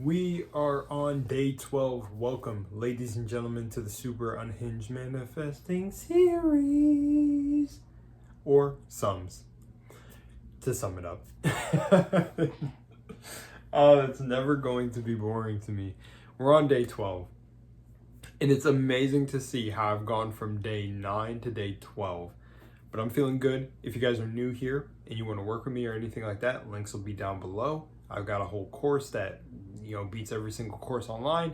We are on day 12. Welcome, ladies and gentlemen, to the Super Unhinged Manifesting Series. Or Sums, to sum it up. Oh, it's never going to be boring to me. We're on day 12. And it's amazing to see how I've gone from day 9 to day 12. But I'm feeling good. If you guys are new here and you want to work with me or anything like that, links will be down below. I've got a whole course that beats every single course online,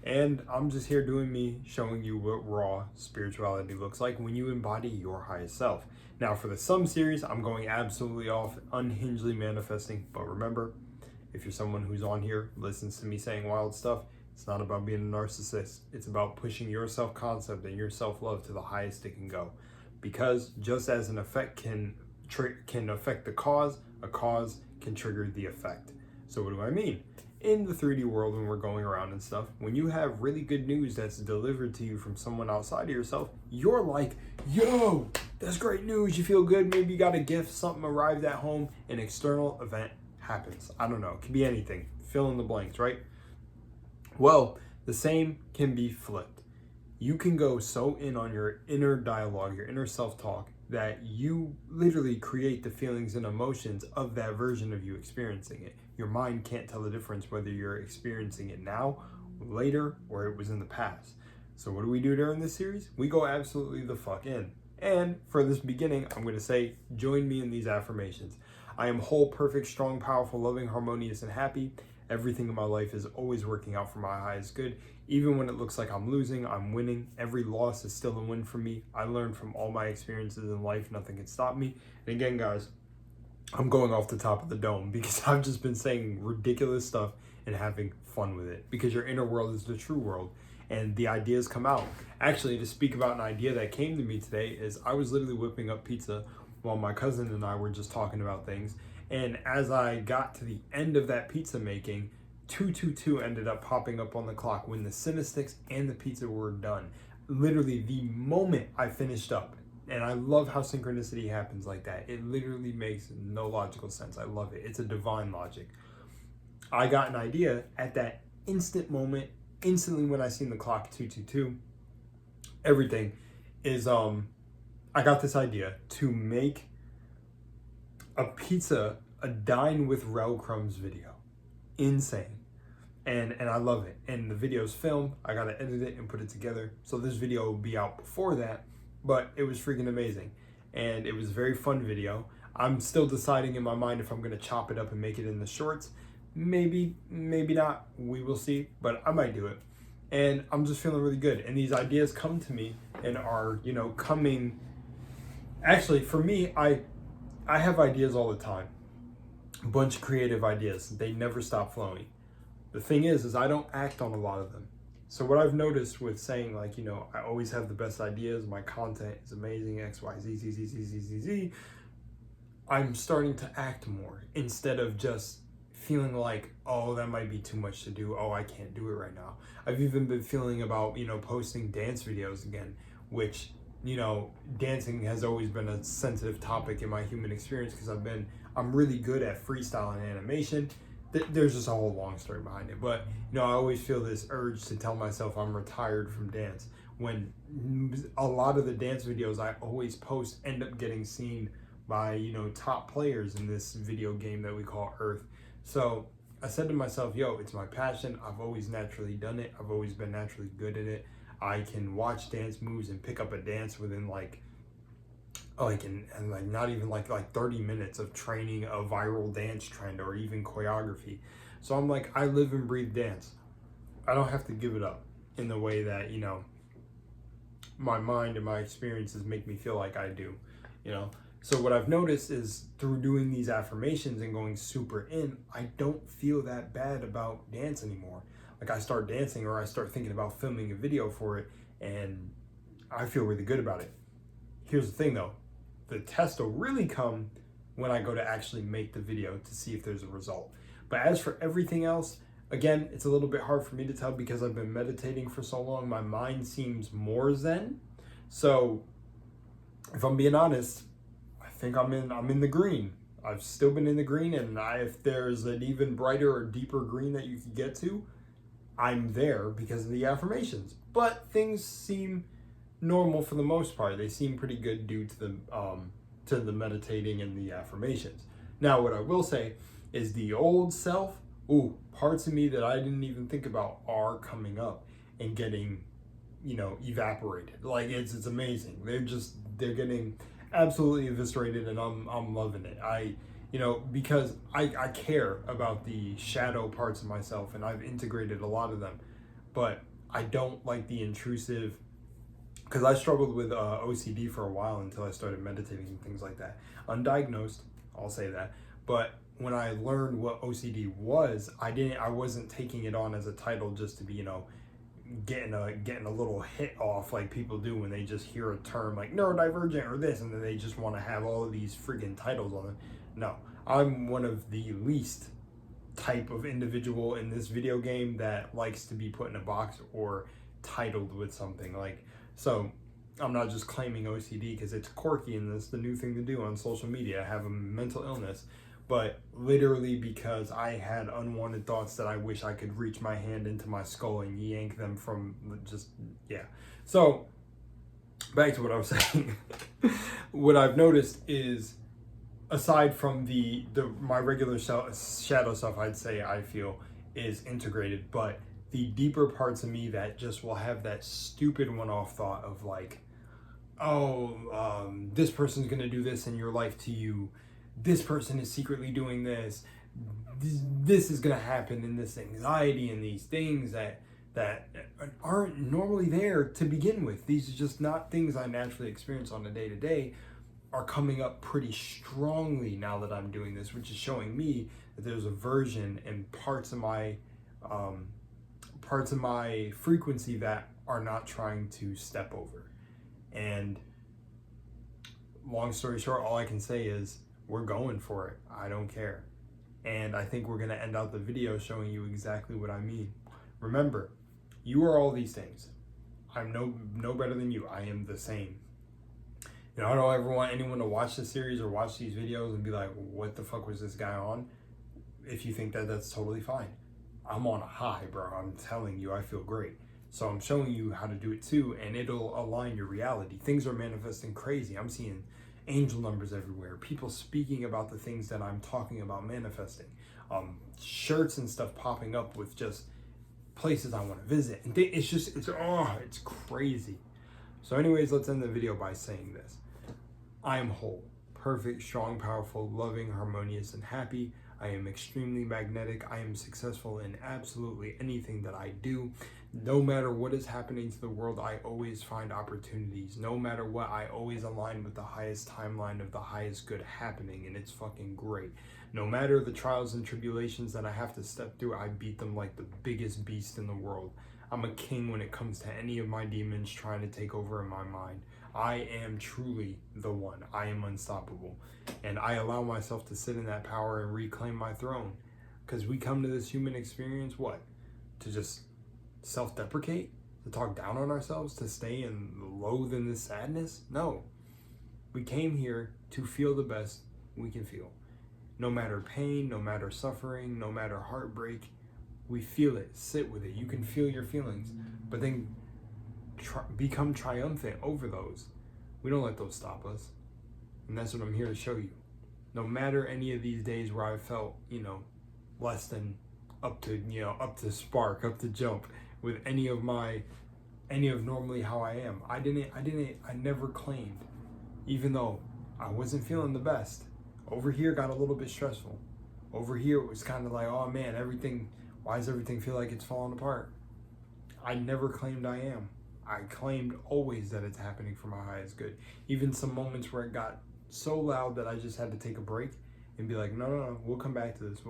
and I'm just here doing me, showing you what raw spirituality looks like when you embody your highest self. Now for the Sum series, I'm going absolutely off unhingedly manifesting, but remember, if you're someone who's on here, listens to me saying wild stuff, it's not about being a narcissist. It's about pushing your self-concept and your self-love to the highest it can go. Because just as an effect can affect the cause, a cause can trigger the effect. So what do I mean? In the 3D world, when we're going around and stuff, when you have really good news that's delivered to you from someone outside of yourself, you're like, yo, that's great news. You feel good. Maybe you got a gift, something arrived at home, an external event happens. I don't know. It could be anything. Fill in the blanks, right? Well, the same can be flipped. You can go so in on your inner dialogue, your inner self-talk, that you literally create the feelings and emotions of that version of you experiencing it. Your mind can't tell the difference whether you're experiencing it now, later, or it was in the past. So what do we do during this series? We go absolutely the fuck in. And for this beginning, I'm going to say, join me in these affirmations. I am whole, perfect, strong, powerful, loving, harmonious, and happy. Everything in my life is always working out for my highest good. Even when it looks like I'm losing, I'm winning. Every loss is still a win for me. I learned from all my experiences in life. Nothing can stop me. And again, guys, I'm going off the top of the dome because I've just been saying ridiculous stuff and having fun with it, because your inner world is the true world and the ideas come out. Actually, to speak about an idea that came to me today is I was literally whipping up pizza while my cousin and I were just talking about things. And as I got to the end of that pizza making, 222 ended up popping up on the clock when the Cinesticks and the pizza were done. Literally the moment I finished up. And I love how synchronicity happens like that. It literally makes no logical sense. I love it. It's a divine logic. I got an idea at that instant moment, instantly when I seen the clock 222. Everything is, I got this idea to make a pizza, a Dine with Rel Crumbs video. Insane. And I love it. And the video's filmed. I got to edit it and put it together. So this video will be out before that. But it was freaking amazing. And it was a very fun video. I'm still deciding in my mind if I'm going to chop it up and make it in the shorts. Maybe, maybe not. We will see. But I might do it. And I'm just feeling really good. And these ideas come to me and are, coming. Actually, for me, I have ideas all the time. A bunch of creative ideas. They never stop flowing. The thing is I don't act on a lot of them. So what I've noticed with saying I always have the best ideas, my content is amazing, X, Y, Z, Z, Z, Z, Z, Z, Z, I'm starting to act more instead of just feeling like, oh, that might be too much to do. Oh, I can't do it right now. I've even been feeling about, posting dance videos again, which, dancing has always been a sensitive topic in my human experience because I'm really good at freestyle and animation. There's just a whole long story behind it. But, I always feel this urge to tell myself I'm retired from dance when a lot of the dance videos I always post end up getting seen by, top players in this video game that we call Earth. So I said to myself, yo, it's my passion. I've always naturally done it. I've always been naturally good at it. I can watch dance moves and pick up a dance within not even like 30 minutes of training a viral dance trend or even choreography. So I'm like, I live and breathe dance. I don't have to give it up in the way that, my mind and my experiences make me feel like I do, So what I've noticed is through doing these affirmations and going super in, I don't feel that bad about dance anymore. Like I start dancing or I start thinking about filming a video for it and I feel really good about it. Here's the thing though. The test will really come when I go to actually make the video to see if there's a result. But as for everything else, again, it's a little bit hard for me to tell because I've been meditating for so long. My mind seems more zen. So if I'm being honest, I think I'm in the green. I've still been in the green, and if there's an even brighter or deeper green that you could get to, I'm there because of the affirmations. But things seem normal for the most part. They seem pretty good due to the meditating and the affirmations. Now, what I will say is the old self, parts of me that I didn't even think about are coming up and getting, evaporated. Like it's amazing. They're getting absolutely eviscerated, and I'm loving it. Because I care about the shadow parts of myself, and I've integrated a lot of them, but I don't like the intrusive, because I struggled with OCD for a while until I started meditating and things like that. Undiagnosed, I'll say that. But when I learned what OCD was, I wasn't taking it on as a title just to be, getting a little hit off like people do when they just hear a term like neurodivergent or this, and then they just want to have all of these friggin' titles on it. No, I'm one of the least type of individual in this video game that likes to be put in a box or titled with something. So I'm not just claiming OCD because it's quirky and it's the new thing to do on social media. I have a mental illness, but literally because I had unwanted thoughts that I wish I could reach my hand into my skull and yank them from So back to what I was saying. What I've noticed is, aside from my regular shadow stuff, I'd say I feel is integrated, but the deeper parts of me that just will have that stupid one-off thought of like, this person's gonna do this in your life to you, this person is secretly doing this is gonna happen, and this anxiety and these things that aren't normally there to begin with. These are just not things I naturally experience on a day-to-day, are coming up pretty strongly now that I'm doing this, which is showing me that there's a version and parts of my frequency that are not trying to step over. And long story short, all I can say is we're going for it. I don't care. And I think we're going to end out the video showing you exactly what I mean. Remember, you are all these things. I'm no better than you. I am the same. I don't ever want anyone to watch this series or watch these videos and be like, what the fuck was this guy on? If you think that, that's totally fine. I'm on a high, bro. I'm telling you, I feel great. So I'm showing you how to do it too, and it'll align your reality. Things are manifesting crazy. I'm seeing angel numbers everywhere. People speaking about the things that I'm talking about manifesting. Shirts and stuff popping up with just places I want to visit. And it's crazy. So anyways, let's end the video by saying this. I am whole, perfect, strong, powerful, loving, harmonious, and happy. I am extremely magnetic. I am successful in absolutely anything that I do. No matter what is happening to the world, I always find opportunities. No matter what, I always align with the highest timeline of the highest good happening, and it's fucking great. No matter the trials and tribulations that I have to step through, I beat them like the biggest beast in the world. I'm a king when it comes to any of my demons trying to take over in my mind. I am truly the one. I am unstoppable. And I allow myself to sit in that power and reclaim my throne. Because we come to this human experience, what? To just self-deprecate? To talk down on ourselves? To stay and loathe in this sadness? No. We came here to feel the best we can feel. No matter pain, no matter suffering, no matter heartbreak, we feel it, sit with it. You can feel your feelings, but then become triumphant over those. We don't let those stop us. And that's what I'm here to show you. No matter any of these days where I felt, less than up to spark, up to jump with any of normally how I am. I never claimed, even though I wasn't feeling the best. Over here got a little bit stressful. Over here it was kind of like, oh man, why does everything feel like it's falling apart? I never claimed I am. I claimed always that it's happening for my highest good. Even some moments where it got so loud that I just had to take a break and be like, no, we'll come back to this.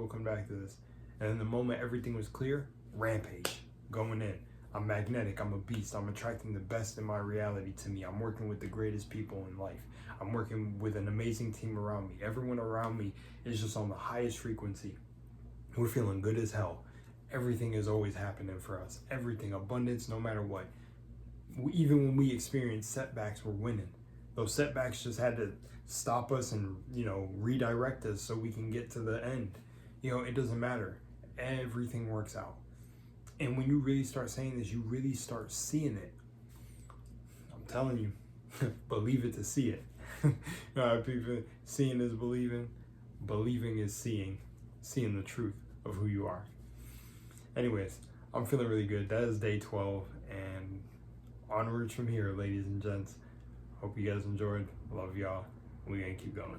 And in the moment everything was clear, rampage, going in. I'm magnetic, I'm a beast, I'm attracting the best in my reality to me. I'm working with the greatest people in life. I'm working with an amazing team around me. Everyone around me is just on the highest frequency. We're feeling good as hell. Everything is always happening for us. Everything, abundance, no matter what. Even when we experience setbacks, we're winning. Those setbacks just had to stop us and, you know, redirect us so we can get to the end. You know, it doesn't matter. Everything works out. And when you really start saying this, you really start seeing it. I'm telling you, believe it to see it. People, seeing is believing, believing is seeing the truth of who you are. Anyways, I'm feeling really good. That is day 12, and onwards from here, ladies and gents. Hope you guys enjoyed. Love y'all. We're gonna keep going.